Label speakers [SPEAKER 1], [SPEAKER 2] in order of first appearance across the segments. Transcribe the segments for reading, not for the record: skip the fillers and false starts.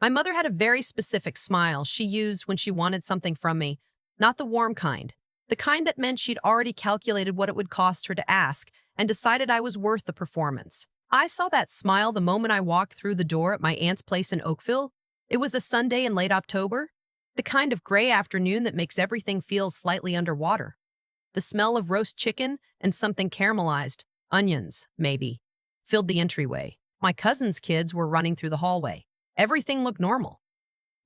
[SPEAKER 1] My mother had a very specific smile she used when she wanted something from me, not the warm kind, the kind that meant she'd already calculated what it would cost her to ask and decided I was worth the performance. I saw that smile the moment I walked through the door at my aunt's place in Oakville. It was a Sunday in late October, the kind of gray afternoon that makes everything feel slightly underwater. The smell of roast chicken and something caramelized, onions, maybe, filled the entryway. My cousin's kids were running through the hallway. Everything looked normal.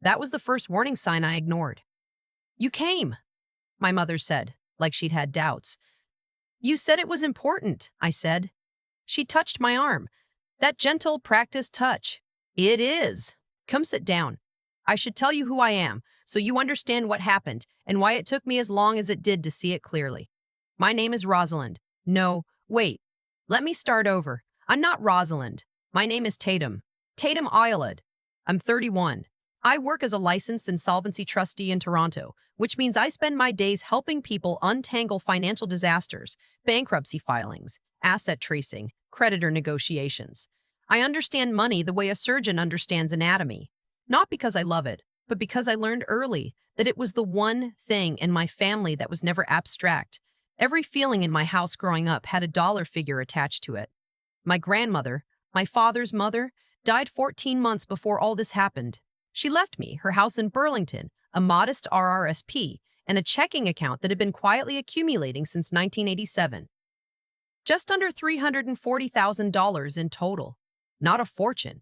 [SPEAKER 1] That was the first warning sign I ignored. "You came," my mother said, like she'd had doubts. "You said it was important," I said. She touched my arm. That gentle, practiced touch. "It is. Come sit down. I should tell you who I am, so you understand what happened and why it took me as long as it did to see it clearly. My name is Rosalind. No, wait. Let me start over. I'm not Rosalind. My name is Tatum. Tatum Ayalad. I'm 31. I work as a licensed insolvency trustee in Toronto, which means I spend my days helping people untangle financial disasters, bankruptcy filings, asset tracing, creditor negotiations. I understand money the way a surgeon understands anatomy. Not because I love it, but because I learned early that it was the one thing in my family that was never abstract. Every feeling in my house growing up had a dollar figure attached to it. My grandmother, my father's mother, died 14 months before all this happened. She left me her house in Burlington, a modest RRSP, and a checking account that had been quietly accumulating since 1987. Just under $340,000 in total. Not a fortune.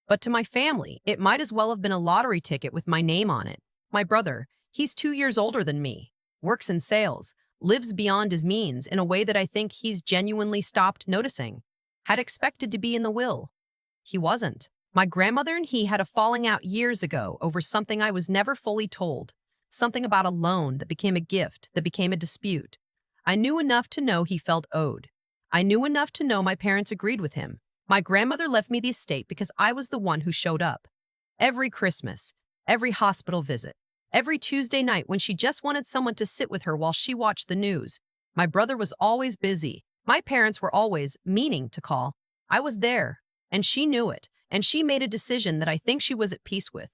[SPEAKER 1] But to my family, it might as well have been a lottery ticket with my name on it. My brother, he's 2 years older than me, works in sales, lives beyond his means in a way that I think he's genuinely stopped noticing. Had expected to be in the will. He wasn't. My grandmother and he had a falling out years ago over something I was never fully told. Something about a loan that became a gift, that became a dispute. I knew enough to know he felt owed. I knew enough to know my parents agreed with him. My grandmother left me the estate because I was the one who showed up. Every Christmas, every hospital visit, every Tuesday night when she just wanted someone to sit with her while she watched the news. My brother was always busy. My parents were always meaning to call. I was there, and she knew it, and she made a decision that I think she was at peace with.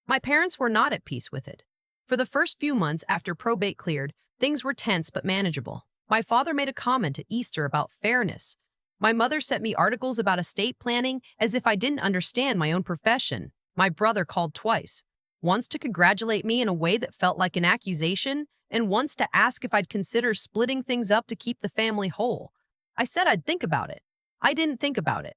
[SPEAKER 1] My parents were not at peace with it. For the first few months after probate cleared, things were tense but manageable. My father made a comment at Easter about fairness. My mother sent me articles about estate planning as if I didn't understand my own profession. My brother called twice, once to congratulate me in a way that felt like an accusation, and once to ask if I'd consider splitting things up to keep the family whole. I said I'd think about it. I didn't think about it.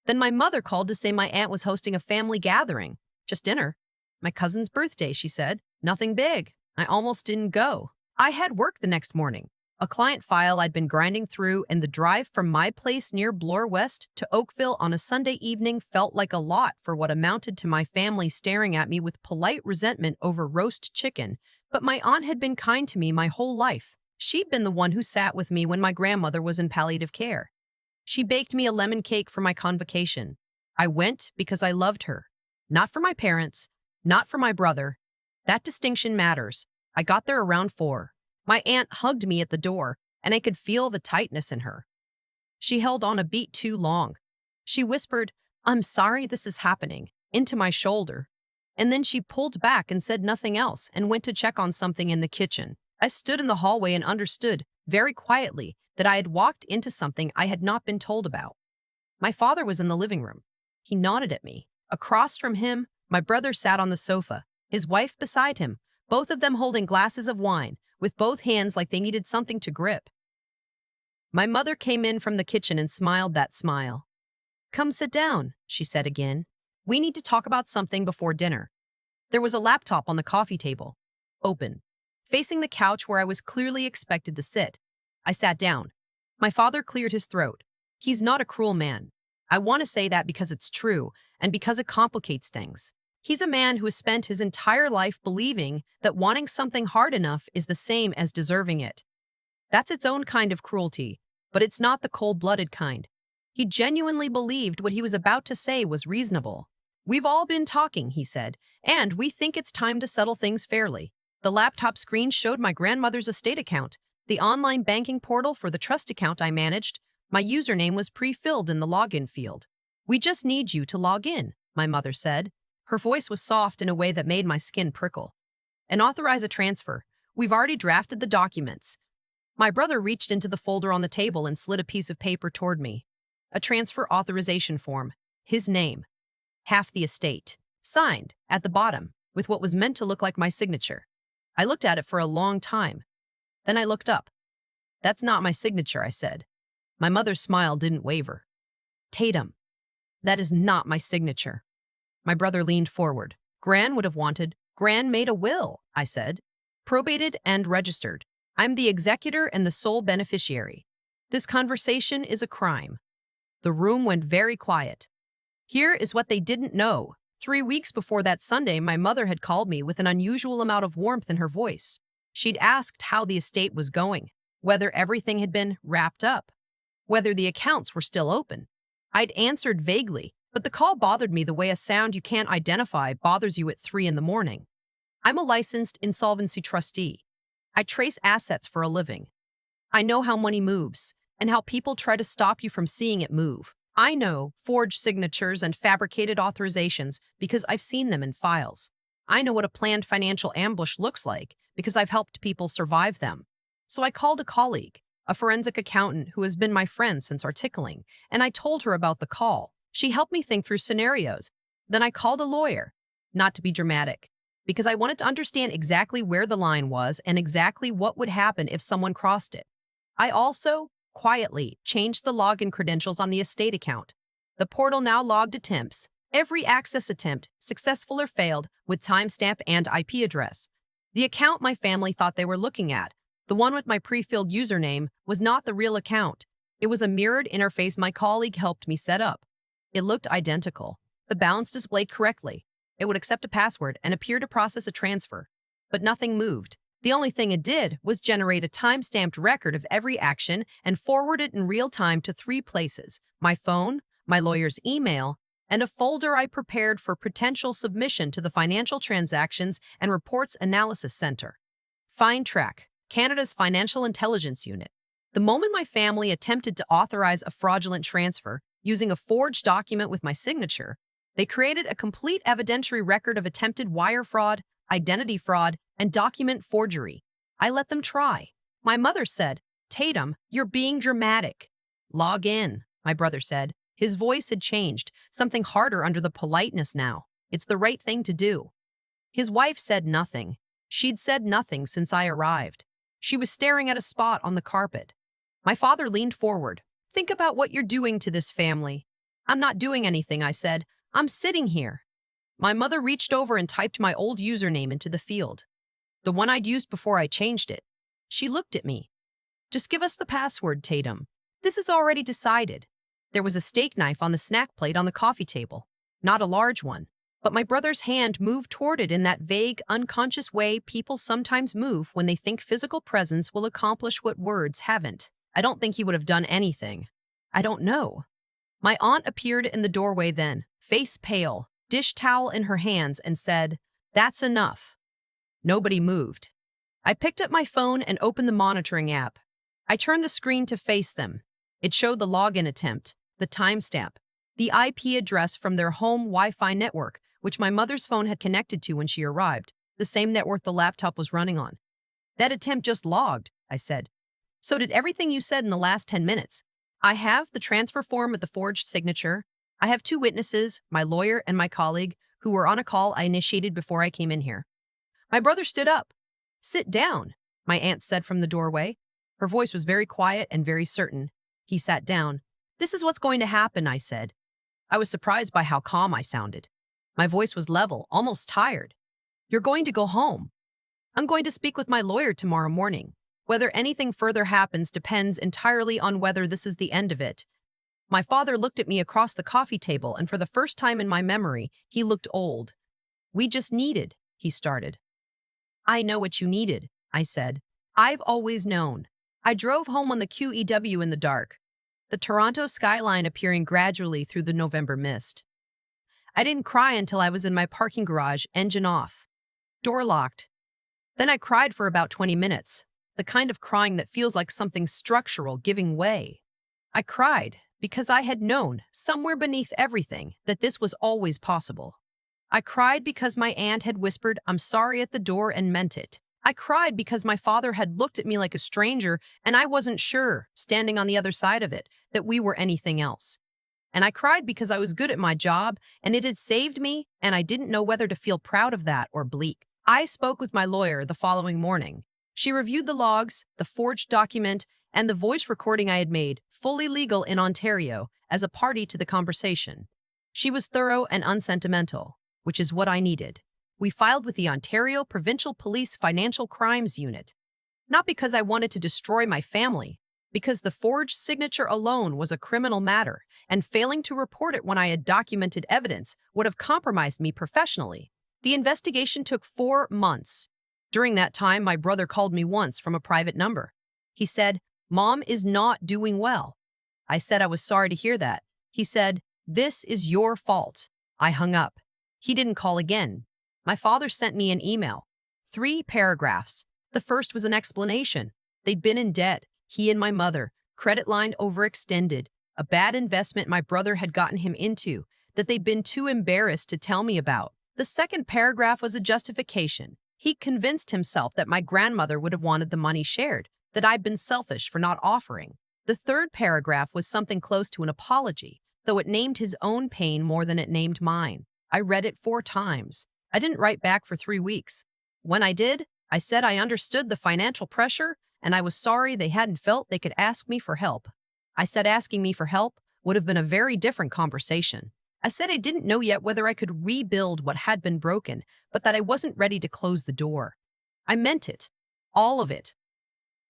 [SPEAKER 1] Then my mother called to say my aunt was hosting a family gathering. Just dinner. My cousin's birthday, she said. Nothing big. I almost didn't go. I had work the next morning. A client file I'd been grinding through, and the drive from my place near Bloor West to Oakville on a Sunday evening felt like a lot for what amounted to my family staring at me with polite resentment over roast chicken. But my aunt had been kind to me my whole life. She'd been the one who sat with me when my grandmother was in palliative care. She baked me a lemon cake for my convocation. I went because I loved her. Not for my parents, not for my brother. That distinction matters. I got there around 4. My aunt hugged me at the door, and I could feel the tightness in her. She held on a beat too long. She whispered, "I'm sorry this is happening," into my shoulder. And then she pulled back and said nothing else and went to check on something in the kitchen. I stood in the hallway and understood, very quietly, that I had walked into something I had not been told about. My father was in the living room. He nodded at me. Across from him, my brother sat on the sofa, his wife beside him, both of them holding glasses of wine, with both hands like they needed something to grip. My mother came in from the kitchen and smiled that smile. "Come sit down," she said again. "We need to talk about something before dinner." There was a laptop on the coffee table, open, facing the couch where I was clearly expected to sit. I sat down. My father cleared his throat. He's not a cruel man. I want to say that because it's true, and because it complicates things. He's a man who has spent his entire life believing that wanting something hard enough is the same as deserving it. That's its own kind of cruelty, but it's not the cold-blooded kind. He genuinely believed what he was about to say was reasonable. "We've all been talking," he said, "and we think it's time to settle things fairly." The laptop screen showed my grandmother's estate account, the online banking portal for the trust account I managed. My username was pre-filled in the login field. "We just need you to log in," my mother said. Her voice was soft in a way that made my skin prickle. And authorize a transfer. We've already drafted the documents. My brother reached into the folder on the table and slid a piece of paper toward me. A transfer authorization form. His name. Half the estate. Signed, at the bottom, with what was meant to look like my signature. I looked at it for a long time. Then I looked up. That's not my signature, I said. My mother's smile didn't waver. Tatum, that is not my signature. My brother leaned forward. Gran would have wanted. Gran made a will, I said. Probated and registered. I'm the executor and the sole beneficiary. This conversation is a crime. The room went very quiet. Here is what they didn't know. 3 weeks before that Sunday, my mother had called me with an unusual amount of warmth in her voice. She'd asked how the estate was going, whether everything had been wrapped up, whether the accounts were still open. I'd answered vaguely, but the call bothered me the way a sound you can't identify bothers you at 3 in the morning. I'm a licensed insolvency trustee. I trace assets for a living. I know how money moves and how people try to stop you from seeing it move. I know forged signatures and fabricated authorizations because I've seen them in files. I know what a planned financial ambush looks like because I've helped people survive them. So I called a colleague, a forensic accountant who has been my friend since our tickling, and I told her about the call. She helped me think through scenarios. Then I called a lawyer, not to be dramatic, because I wanted to understand exactly where the line was and exactly what would happen if someone crossed it. I also, quietly, changed the login credentials on the estate account. The portal now logged attempts, every access attempt, successful or failed, with timestamp and IP address. The account my family thought they were looking at, the one with my pre-filled username, was not the real account. It was a mirrored interface my colleague helped me set up. It looked identical. The balance displayed correctly. It would accept a password and appear to process a transfer. But nothing moved. The only thing it did was generate a time-stamped record of every action and forward it in real time to 3 places: my phone, my lawyer's email, and a folder I prepared for potential submission to the Financial Transactions and Reports Analysis Center. FINTRAC, Canada's Financial Intelligence Unit. The moment my family attempted to authorize a fraudulent transfer using a forged document with my signature, they created a complete evidentiary record of attempted wire fraud, identity fraud, and document forgery. I let them try. My mother said, "Tatum, you're being dramatic." "Log in," my brother said. His voice had changed, something harder under the politeness now. "It's the right thing to do." His wife said nothing. She'd said nothing since I arrived. She was staring at a spot on the carpet. My father leaned forward. "Think about what you're doing to this family." "I'm not doing anything," I said. "I'm sitting here." My mother reached over and typed my old username into the field, the one I'd used before I changed it. She looked at me. "Just give us the password, Tatum. This is already decided." There was a steak knife on the snack plate on the coffee table. Not a large one, but my brother's hand moved toward it in that vague, unconscious way people sometimes move when they think physical presence will accomplish what words haven't. I don't think he would have done anything. I don't know. My aunt appeared in the doorway then, face pale, dish towel in her hands, and said, "That's enough." Nobody moved. I picked up my phone and opened the monitoring app. I turned the screen to face them. It showed the login attempt, the timestamp, the IP address from their home Wi-Fi network, which my mother's phone had connected to when she arrived, the same network the laptop was running on. "That attempt just logged," I said. "So did everything you said in the last 10 minutes. I have the transfer form with the forged signature. I have 2 witnesses, my lawyer and my colleague, who were on a call I initiated before I came in here." My brother stood up. "Sit down," my aunt said from the doorway. Her voice was very quiet and very certain. He sat down. "This is what's going to happen," I said. I was surprised by how calm I sounded. My voice was level, almost tired. "You're going to go home. I'm going to speak with my lawyer tomorrow morning. Whether anything further happens depends entirely on whether this is the end of it." My father looked at me across the coffee table, and for the first time in my memory, he looked old. "We just needed," he started. "I know what you needed," I said. "I've always known." I drove home on the QEW in the dark, the Toronto skyline appearing gradually through the November mist. I didn't cry until I was in my parking garage, engine off, door locked. Then I cried for about 20 minutes, the kind of crying that feels like something structural giving way. I cried because I had known, somewhere beneath everything, that this was always possible. I cried because my aunt had whispered, "I'm sorry" at the door and meant it. I cried because my father had looked at me like a stranger and I wasn't sure, standing on the other side of it, that we were anything else. And I cried because I was good at my job and it had saved me, and I didn't know whether to feel proud of that or bleak. I spoke with my lawyer the following morning. She reviewed the logs, the forged document, and the voice recording I had made, fully legal in Ontario, as a party to the conversation. She was thorough and unsentimental, which is what I needed. We filed with the Ontario Provincial Police Financial Crimes Unit, not because I wanted to destroy my family, because the forged signature alone was a criminal matter, and failing to report it when I had documented evidence would have compromised me professionally. The investigation took 4 months. During that time, my brother called me once from a private number. He said, "Mom is not doing well." I said I was sorry to hear that. He said, "This is your fault." I hung up. He didn't call again. My father sent me an email. 3 paragraphs. The first was an explanation. They'd been in debt, he and my mother, credit line overextended, a bad investment my brother had gotten him into that they'd been too embarrassed to tell me about. The second paragraph was a justification. He convinced himself that my grandmother would have wanted the money shared, that I'd been selfish for not offering. The third paragraph was something close to an apology, though it named his own pain more than it named mine. I read it 4 times. I didn't write back for 3 weeks. When I did, I said I understood the financial pressure and I was sorry they hadn't felt they could ask me for help. I said asking me for help would have been a very different conversation. I said I didn't know yet whether I could rebuild what had been broken, but that I wasn't ready to close the door. I meant it. All of it.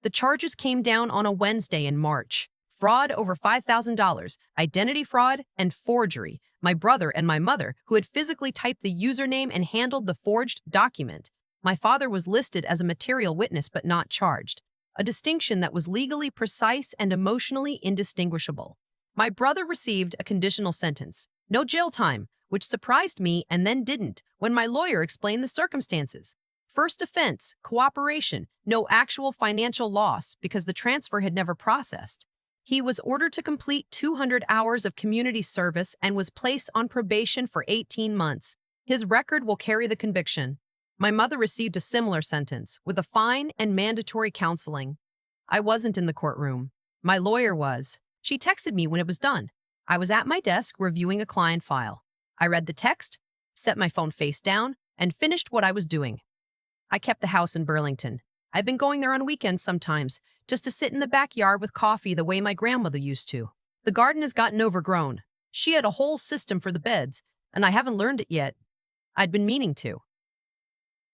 [SPEAKER 1] The charges came down on a Wednesday in March. Fraud over $5,000, identity fraud, and forgery. My brother and my mother, who had physically typed the username and handled the forged document. My father was listed as a material witness but not charged, a distinction that was legally precise and emotionally indistinguishable. My brother received a conditional sentence, no jail time, which surprised me and then didn't when my lawyer explained the circumstances. First offense, cooperation, no actual financial loss because the transfer had never processed. He was ordered to complete 200 hours of community service and was placed on probation for 18 months. His record will carry the conviction. My mother received a similar sentence, with a fine and mandatory counseling. I wasn't in the courtroom. My lawyer was. She texted me when it was done. I was at my desk reviewing a client file. I read the text, set my phone face down, and finished what I was doing. I kept the house in Burlington. I've been going there on weekends sometimes, just to sit in the backyard with coffee the way my grandmother used to. The garden has gotten overgrown. She had a whole system for the beds, and I haven't learned it yet. I'd been meaning to.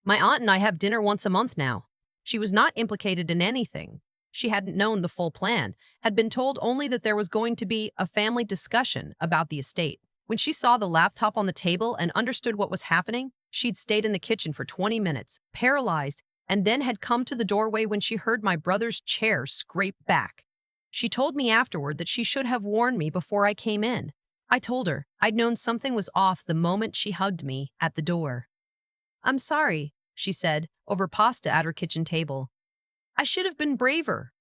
[SPEAKER 1] My aunt and I have dinner once a month now. She was not implicated in anything. She hadn't known the full plan, had been told only that there was going to be a family discussion about the estate. When she saw the laptop on the table and understood what was happening, she'd stayed in the kitchen for 20 minutes, paralyzed, and then had come to the doorway when she heard my brother's chair scrape back. She told me afterward that she should have warned me before I came in. I told her I'd known something was off the moment she hugged me at the door. "I'm sorry," she said, over pasta at her kitchen table. "I should have been braver."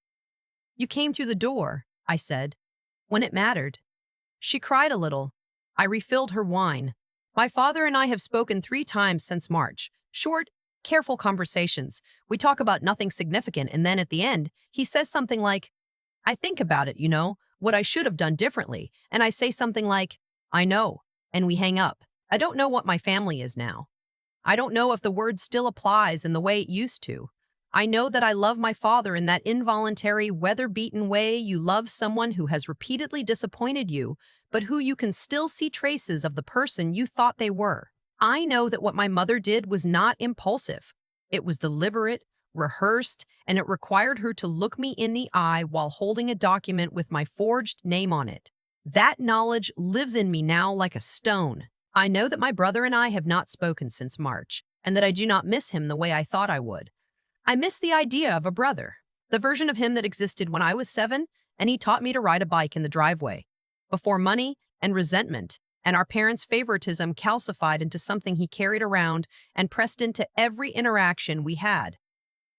[SPEAKER 1] "You came through the door," I said, "when it mattered." She cried a little. I refilled her wine. My father and I have spoken 3 times since March. Short, careful conversations. We talk about nothing significant, and then at the end, he says something like, "I think about it, what I should have done differently." And I say something like, "I know," and we hang up. I don't know what my family is now. I don't know if the word still applies in the way it used to. I know that I love my father in that involuntary, weather-beaten way you love someone who has repeatedly disappointed you, but who you can still see traces of the person you thought they were. I know that what my mother did was not impulsive. It was deliberate, rehearsed, and it required her to look me in the eye while holding a document with my forged name on it. That knowledge lives in me now like a stone. I know that my brother and I have not spoken since March, and that I do not miss him the way I thought I would. I miss the idea of a brother, the version of him that existed when I was 7, and he taught me to ride a bike in the driveway. Before money and resentment and our parents' favoritism calcified into something he carried around and pressed into every interaction we had.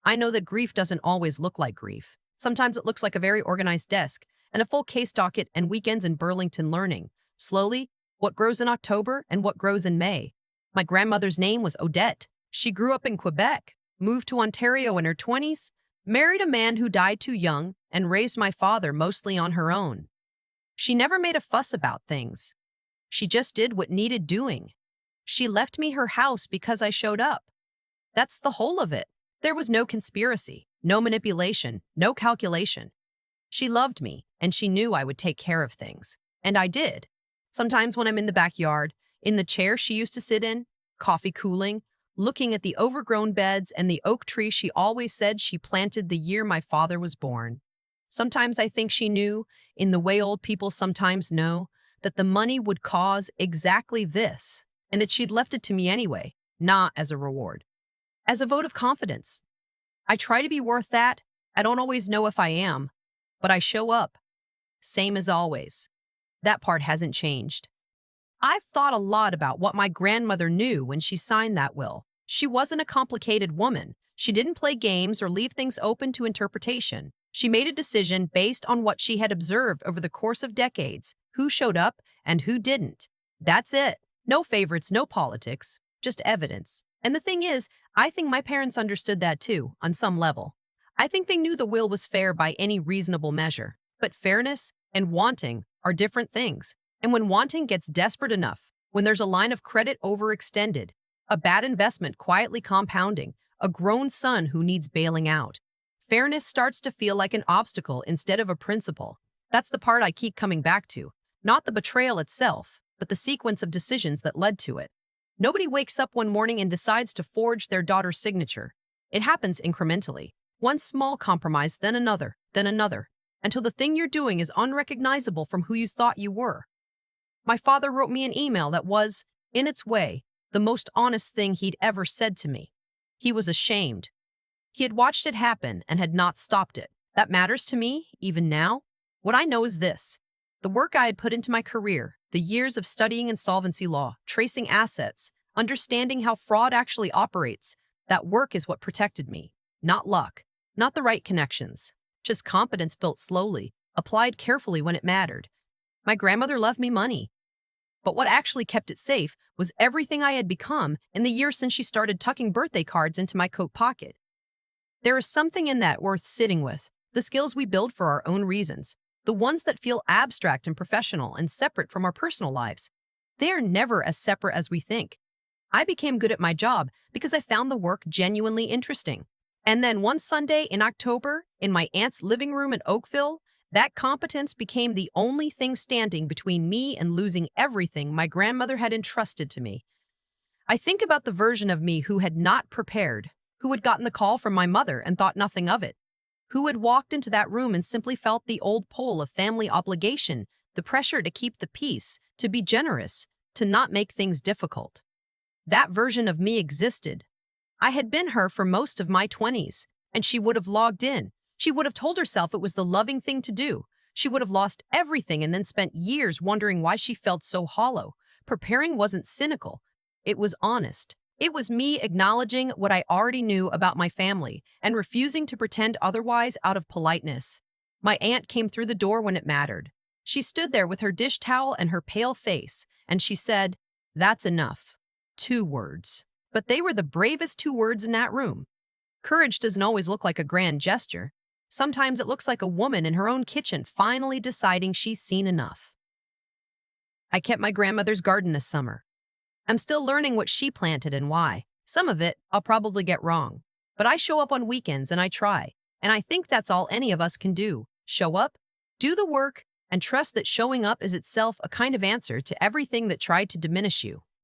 [SPEAKER 1] I know that grief doesn't always look like grief. Sometimes it looks like a very organized desk and a full case docket and weekends in Burlington learning. Slowly, what grows in October and what grows in May. My grandmother's name was Odette. She grew up in Quebec, moved to Ontario in her 20s, married a man who died too young, and raised my father mostly on her own. She never made a fuss about things. She just did what needed doing. She left me her house because I showed up. That's the whole of it. There was no conspiracy, no manipulation, no calculation. She loved me, and she knew I would take care of things. And I did. Sometimes when I'm in the backyard, in the chair she used to sit in, coffee cooling, looking at the overgrown beds and the oak tree she always said she planted the year my father was born. Sometimes I think she knew, in the way old people sometimes know, that the money would cause exactly this, and that she'd left it to me anyway, not as a reward. As a vote of confidence. I try to be worth that. I don't always know if I am, but I show up. Same as always. That part hasn't changed. I've thought a lot about what my grandmother knew when she signed that will. She wasn't a complicated woman. She didn't play games or leave things open to interpretation. She made a decision based on what she had observed over the course of decades, who showed up and who didn't. That's it. No favorites, no politics, just evidence. And the thing is, I think my parents understood that too, on some level. I think they knew the will was fair by any reasonable measure. But fairness and wanting are different things. And when wanting gets desperate enough, when there's a line of credit overextended, a bad investment quietly compounding, a grown son who needs bailing out, fairness starts to feel like an obstacle instead of a principle. That's the part I keep coming back to. Not the betrayal itself, but the sequence of decisions that led to it. Nobody wakes up one morning and decides to forge their daughter's signature. It happens incrementally. One small compromise, then another, until the thing you're doing is unrecognizable from who you thought you were. My father wrote me an email that was, in its way, the most honest thing he'd ever said to me. He was ashamed. He had watched it happen and had not stopped it. That matters to me, even now. What I know is this. The work I had put into my career, the years of studying insolvency law, tracing assets, understanding how fraud actually operates, that work is what protected me. Not luck, not the right connections, just competence built slowly, applied carefully when it mattered. My grandmother left me money. But what actually kept it safe was everything I had become in the years since she started tucking birthday cards into my coat pocket. There is something in that worth sitting with, the skills we build for our own reasons, the ones that feel abstract and professional and separate from our personal lives. They are never as separate as we think. I became good at my job because I found the work genuinely interesting. And then one Sunday in October, in my aunt's living room in Oakville, that competence became the only thing standing between me and losing everything my grandmother had entrusted to me. I think about the version of me who had not prepared, who had gotten the call from my mother and thought nothing of it, who had walked into that room and simply felt the old pull of family obligation, the pressure to keep the peace, to be generous, to not make things difficult. That version of me existed. I had been her for most of my 20s, and she would have logged in. She would have told herself it was the loving thing to do. She would have lost everything and then spent years wondering why she felt so hollow. Preparing wasn't cynical. It was honest. It was me acknowledging what I already knew about my family and refusing to pretend otherwise out of politeness. My aunt came through the door when it mattered. She stood there with her dish towel and her pale face, and she said, "That's enough." 2 words. But they were the bravest 2 words in that room. Courage doesn't always look like a grand gesture. Sometimes it looks like a woman in her own kitchen finally deciding she's seen enough. I kept my grandmother's garden this summer. I'm still learning what she planted and why. Some of it I'll probably get wrong. But I show up on weekends and I try. And I think that's all any of us can do. Show up, do the work, and trust that showing up is itself a kind of answer to everything that tried to diminish you.